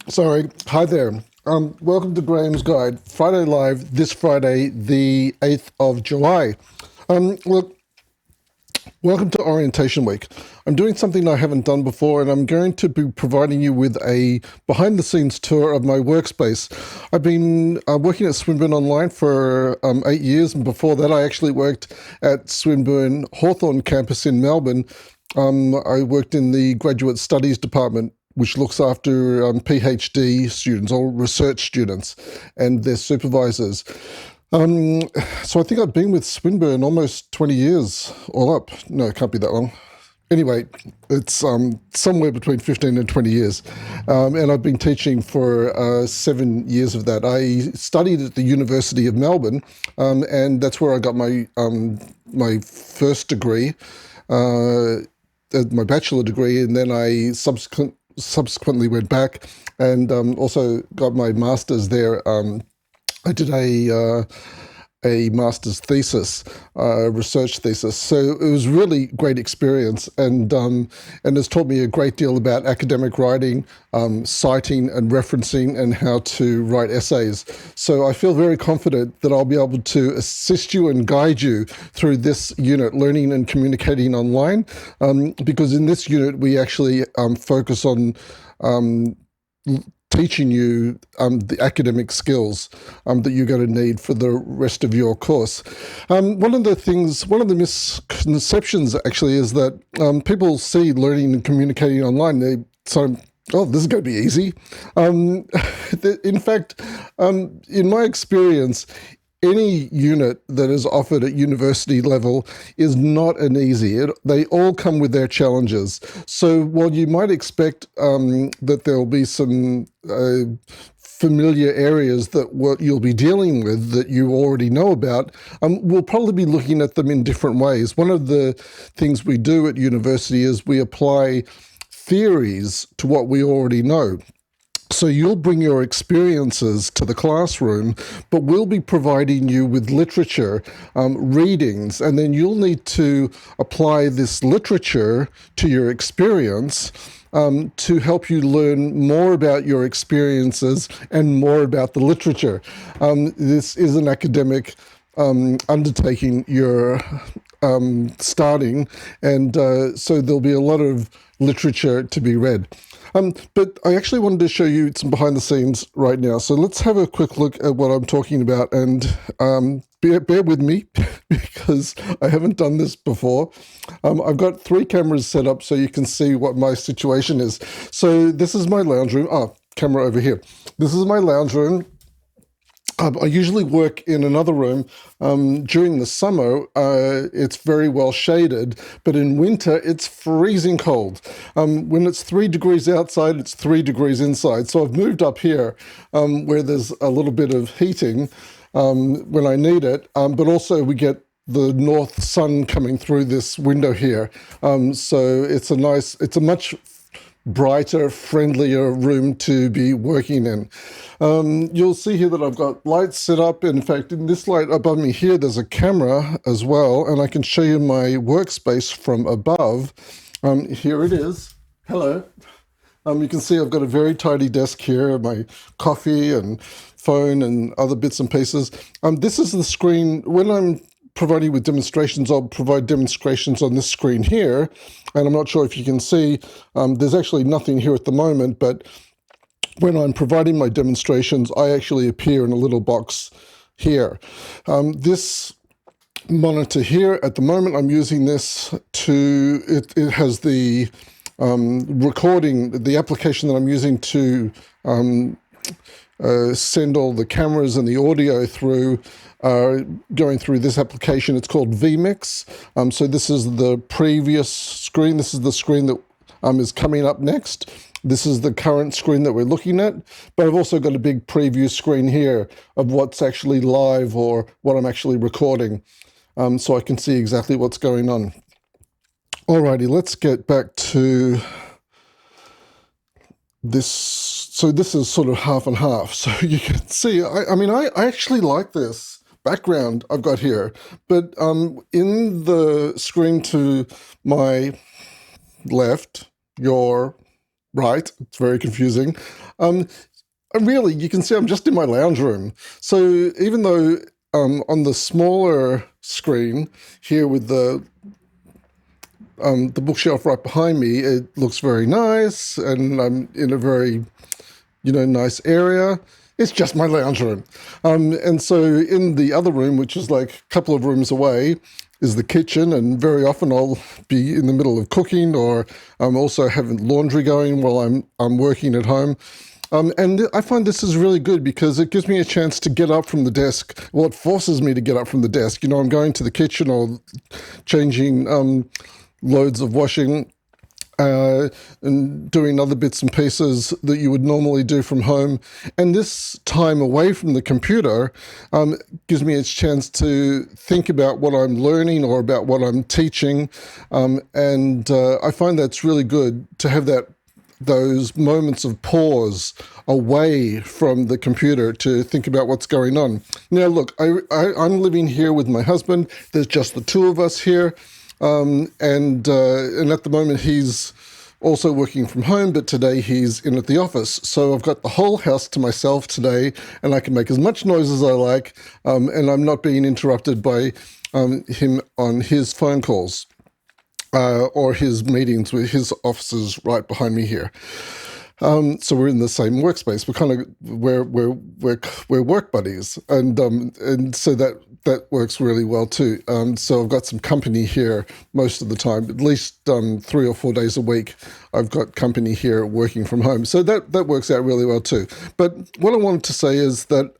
Sorry. Hi there. Welcome to Graham's Guide, Friday Live, this Friday, the 8th of July. Look, welcome to Orientation Week. I'm doing something I haven't done before, and I'm going to be providing you with a behind-the-scenes tour of my workspace. I've been working at Swinburne Online for 8 years, and before that I actually worked at Swinburne Hawthorn campus in Melbourne. I worked in the Graduate Studies Department, which looks after PhD students or research students and their supervisors. So I think I've been with Swinburne almost 20 years, all up. No, it can't be that long. Anyway, it's somewhere between 15 and 20 years. And I've been teaching for 7 years of that. I studied at the University of Melbourne, and that's where I got my first degree, my bachelor degree, and then I subsequently went back and also got my master's there. I did a master's thesis, research thesis. So it was really great experience, and has taught me a great deal about academic writing, citing and referencing, and how to write essays. So I feel very confident that I'll be able to assist you and guide you through this unit, learning and communicating online, because in this unit we actually focus on teaching you the academic skills that you're going to need for the rest of your course. One of the misconceptions actually is that people see learning and communicating online, oh, this is going to be easy. In fact, in my experience, any unit that is offered at university level is not an easy. They all come with their challenges. So while you might expect that there will be some familiar areas that what you'll be dealing with that you already know about, we'll probably be looking at them in different ways. One of the things we do at university is we apply theories to what we already know. So you'll bring your experiences to the classroom, but we'll be providing you with literature, readings, and then you'll need to apply this literature to your experience to help you learn more about your experiences and more about the literature. This is an academic undertaking you're starting, and so there'll be a lot of literature to be read. But I actually wanted to show you some behind the scenes right now. So let's have a quick look at what I'm talking about, and bear with me because I haven't done this before. I've got 3 cameras set up so you can see what my situation is. So this is my lounge room. Camera over here. This is my lounge room. I usually work in another room. During the summer, it's very well shaded, but in winter, it's freezing cold. When it's 3 degrees outside, it's 3 degrees inside. So I've moved up here where there's a little bit of heating when I need it, but also we get the north sun coming through this window here. So it's a much brighter, friendlier room to be working in. You'll see here that I've got lights set up. In fact, in this light above me here, there's a camera as well, and I can show you my workspace from above. Here it is. Hello. You can see I've got a very tidy desk here, my coffee and phone and other bits and pieces. This is the screen. When I'm providing with demonstrations, I'll provide demonstrations on this screen here, and I'm not sure if you can see, there's actually nothing here at the moment, but when I'm providing my demonstrations, I actually appear in a little box here. This monitor here, at the moment, I'm using this it has the recording, the application that I'm using to send all the cameras and the audio through, going through this application. It's called vMix. So this is the previous screen. This is the screen that is coming up next. This is the current screen that we're looking at, but I've also got a big preview screen here of what's actually live or what I'm actually recording, so I can see exactly what's going on. Alrighty, let's get back to this. So this is sort of half and half. So you can see, I actually like this background I've got here, but in the screen to my left, your right? It's very confusing. Um, and really, you can see I'm just in my lounge room. So even though on the smaller screen here with the bookshelf right behind me, it looks very nice, and I'm in a very nice area. It's just my lounge room. And so in the other room, which is like a couple of rooms away, is the kitchen. And very often I'll be in the middle of cooking, or I'm also having laundry going while I'm working at home. And I find this is really good because it gives me a chance to get up from the desk. Well, it forces me to get up from the desk. I'm going to the kitchen or changing loads of washing, and doing other bits and pieces that you would normally do from home. And this time away from the computer gives me a chance to think about what I'm learning or about what I'm teaching. And I find that's really good to have those moments of pause away from the computer to think about what's going on. Now, look, I'm living here with my husband. There's just the two of us here. And at the moment he's also working from home, but today he's in at the office. So I've got the whole house to myself today, and I can make as much noise as I like, and I'm not being interrupted by him on his phone calls or his meetings with his officers right behind me here. So we're in the same workspace. We're work buddies, and so that works really well too. So I've got some company here most of the time, at least 3 or 4 days a week. I've got company here working from home, so that works out really well too. But what I wanted to say is that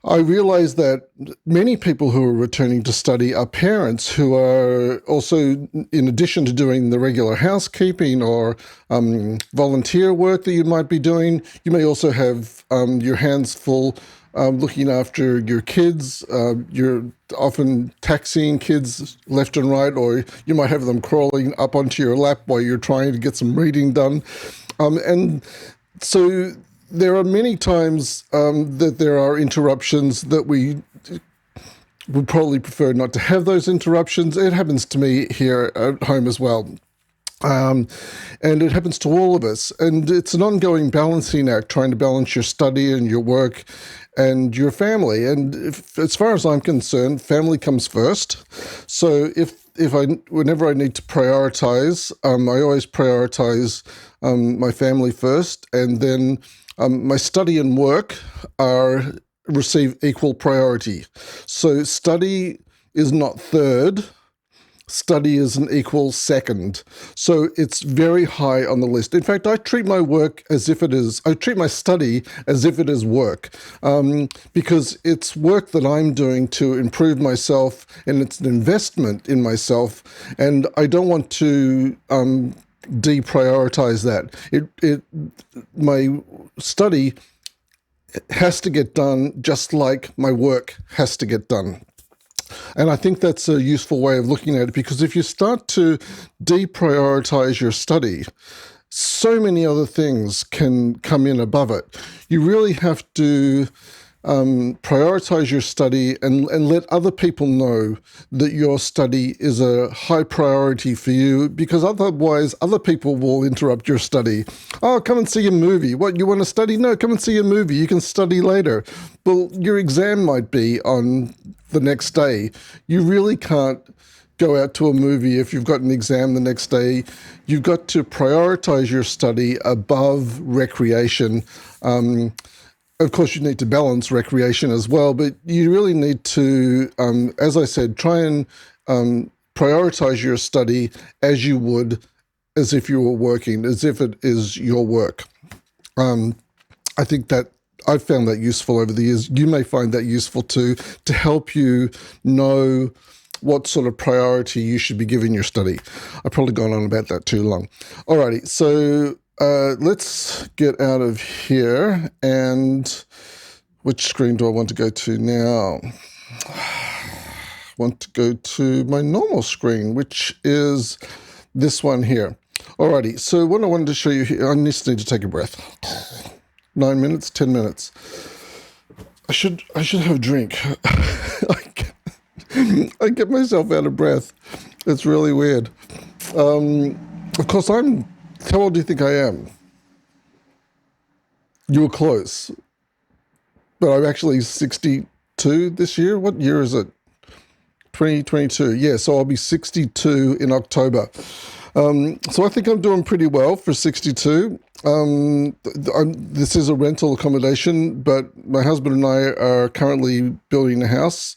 I realize that many people who are returning to study are parents who are also, in addition to doing the regular housekeeping or volunteer work that you might be doing, you may also have your hands full looking after your kids. You're often taxiing kids left and right, or you might have them crawling up onto your lap while you're trying to get some reading done. And so there are many times that there are interruptions that we would probably prefer not to have those interruptions. It happens to me here at home as well. And it happens to all of us. And it's an ongoing balancing act, trying to balance your study and your work and your family. And as far as I'm concerned, family comes first. So whenever I need to prioritize, I always prioritize my family first, and then my study and work receive equal priority. So study is not third. Study is an equal second. So it's very high on the list. In fact, I treat my study as if it is work, because it's work that I'm doing to improve myself, and it's an investment in myself, and I don't want to deprioritize that. My study has to get done just like my work has to get done. And I think that's a useful way of looking at it, because if you start to deprioritize your study, so many other things can come in above it. You really have to prioritize your study and let other people know that your study is a high priority for you, because otherwise other people will interrupt your study. Oh, come and see a movie. What, you want to study? No, come and see a movie. You can study later. Well, your exam might be on the next day. You really can't go out to a movie if you've got an exam the next day. You've got to prioritize your study above recreation. Of course, you need to balance recreation as well, but you really need to, as I said, try and prioritize your study as you would as if you were working, as if it is your work. I think that I've found that useful over the years. You may find that useful too, to help you know what sort of priority you should be giving your study. I've probably gone on about that too long. Alrighty, so let's get out of here. And which screen do I want to go to now? I want to go to my normal screen, which is this one here. Alrighty, so what I wanted to show you here, I just need to take a breath. 9 minutes, 10 minutes. I should have a drink. I get myself out of breath. It's really weird. Of course, I'm How old do you think I am? You were close, but I'm actually 62 this year. What year is it? 2022. Yeah, so I'll be 62 in October. So I think I'm doing pretty well for 62. This is a rental accommodation, but my husband and I are currently building a house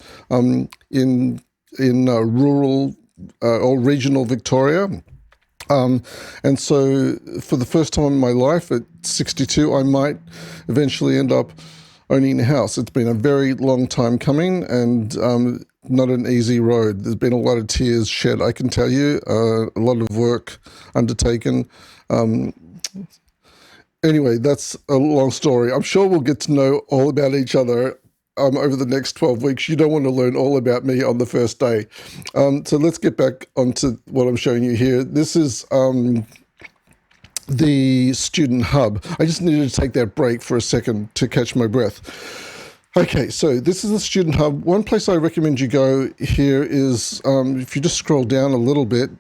in rural or regional Victoria. And so for the first time in my life at 62, I might eventually end up owning a house. It's been a very long time coming and not an easy road. There's been a lot of tears shed, I can tell you, a lot of work undertaken. Anyway, that's a long story. I'm sure we'll get to know all about each other over the next 12 weeks. You don't want to learn all about me on the first day. So let's get back onto what I'm showing you here. This is the student hub. I just needed to take that break for a second to catch my breath. Okay, so this is the student hub. One place I recommend you go here is, if you just scroll down a little bit,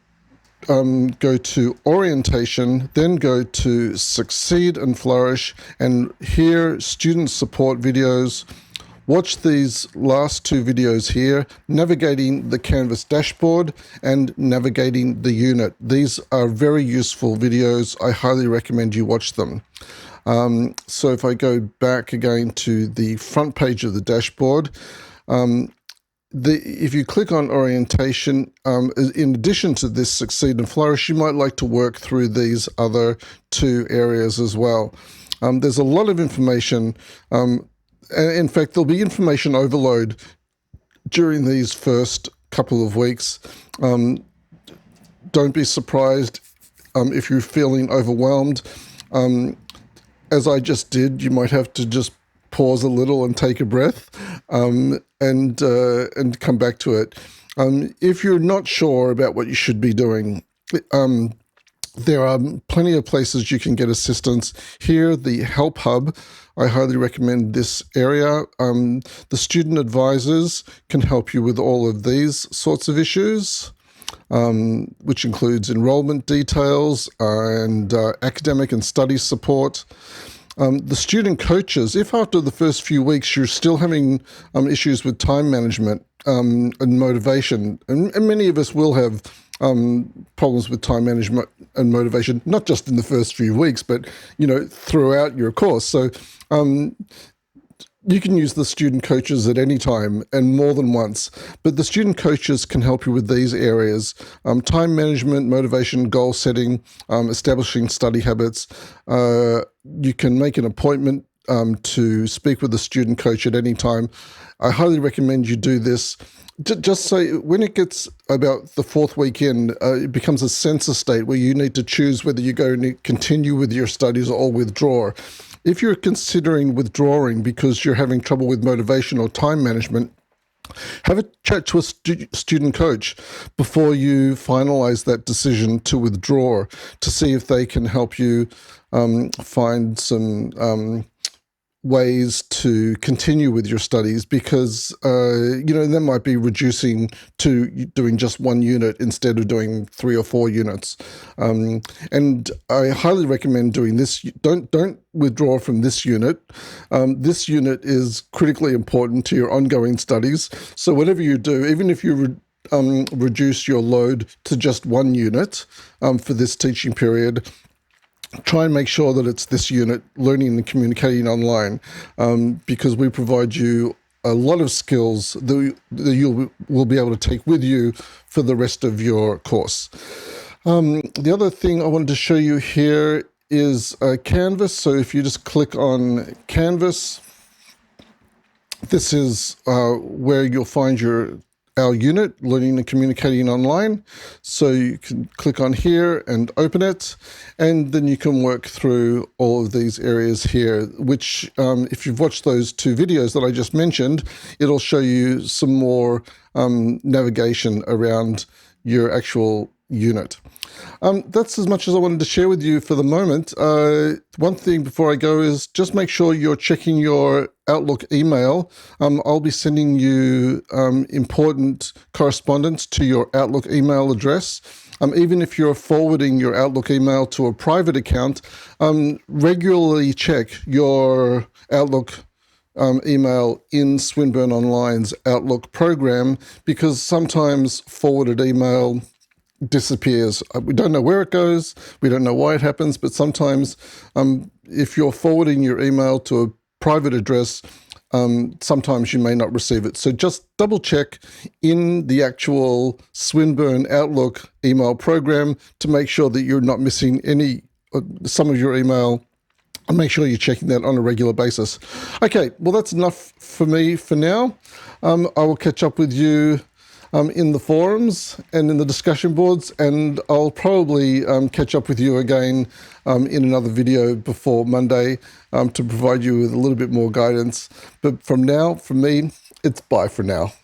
go to orientation, then go to succeed and flourish, and here student support videos. Watch these last two videos here, navigating the Canvas dashboard and navigating the unit. These are very useful videos. I highly recommend you watch them. So if I go back again to the front page of the dashboard, if you click on orientation, in addition to this succeed and flourish, you might like to work through these other two areas as well. There's a lot of information. In fact, there'll be information overload during these first couple of weeks. Don't be surprised if you're feeling overwhelmed. As I just did, you might have to just pause a little and take a breath and come back to it. If you're not sure about what you should be doing, there are plenty of places you can get assistance. Here, the Help Hub, I highly recommend this area. The student advisors can help you with all of these sorts of issues, which includes enrollment details and academic and study support. The student coaches, if after the first few weeks you're still having issues with time management and motivation, and many of us will have problems with time management and motivation, not just in the first few weeks, but throughout your course. So you can use the student coaches at any time and more than once, but the student coaches can help you with these areas: time management, motivation, goal setting, establishing study habits. You can make an appointment to speak with the student coach at any time. I highly recommend you do this. Just say when it gets about the fourth week in, it becomes a censor state where you need to choose whether you're going to continue with your studies or withdraw. If you're considering withdrawing because you're having trouble with motivation or time management, have a chat to a student coach before you finalize that decision to withdraw, to see if they can help you find some ways to continue with your studies, because that might be reducing to doing just one unit instead of doing 3 or 4 units. And I highly recommend doing this. Don't withdraw from this unit. This unit is critically important to your ongoing studies. So whatever you do, even if you reduce your load to just one unit for this teaching period, try and make sure that it's this unit, learning and communicating online, because we provide you a lot of skills that you will be able to take with you for the rest of your course. The other thing I wanted to show you here is Canvas. So if you just click on Canvas, this is where you'll find our unit, Learning and Communicating Online. So you can click on here and open it, and then you can work through all of these areas here, which if you've watched those 2 videos that I just mentioned, it'll show you some more navigation around your actual unit. That's as much as I wanted to share with you for the moment. One thing before I go is just make sure you're checking your Outlook email. I'll be sending you important correspondence to your Outlook email address. even if you're forwarding your Outlook email to a private account, regularly check your Outlook email in Swinburne Online's Outlook program, because sometimes forwarded email disappears. We don't know where it goes. We don't know why it happens, but sometimes if you're forwarding your email to a private address, sometimes you may not receive it. So just double check in the actual Swinburne Outlook email program to make sure that you're not missing some of your email, and make sure you're checking that on a regular basis. Okay, well, that's enough for me for now. I will catch up with you in the forums and in the discussion boards, and I'll probably catch up with you again in another video before Monday to provide you with a little bit more guidance. But from now, from me, it's bye for now.